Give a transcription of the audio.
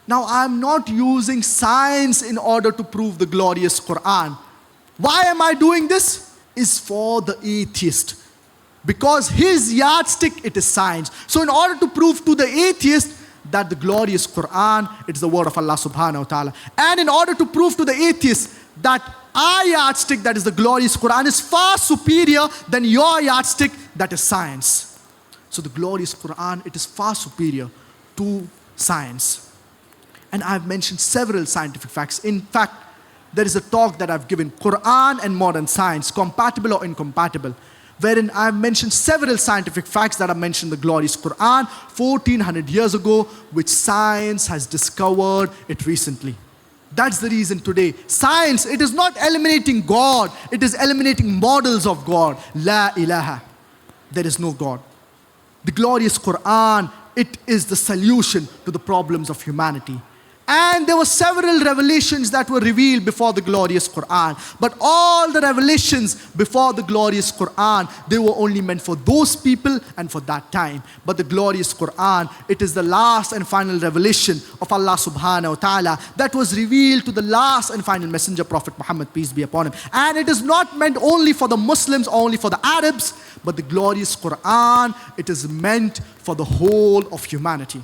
Now, I'm not using science in order to prove the glorious Qur'an. Why am I doing this? Is for the atheist. Because his yardstick, it is science. So in order to prove to the atheist that the glorious Qur'an, it is the word of Allah subhanahu wa ta'ala. And in order to prove to the atheist that our yardstick, that is the glorious Qur'an, is far superior than your yardstick, that is science. So the glorious Qur'an, it is far superior to science. And I've mentioned several scientific facts. In fact, there is a talk that I've given, Qur'an and modern science, compatible or incompatible, wherein I've mentioned several scientific facts that are mentioned in the glorious Qur'an 1400 years ago, which science has discovered it recently. That's the reason today. Science, it is not eliminating God, it is eliminating models of God. La ilaha. There is no God. The glorious Qur'an, it is the solution to the problems of humanity. And there were several revelations that were revealed before the glorious Qur'an. But all the revelations before the glorious Qur'an, they were only meant for those people and for that time. But the glorious Qur'an, it is the last and final revelation of Allah subhanahu wa ta'ala that was revealed to the last and final messenger, Prophet Muhammad, peace be upon him. And it is not meant only for the Muslims or only for the Arabs, but the glorious Qur'an, it is meant for the whole of humanity.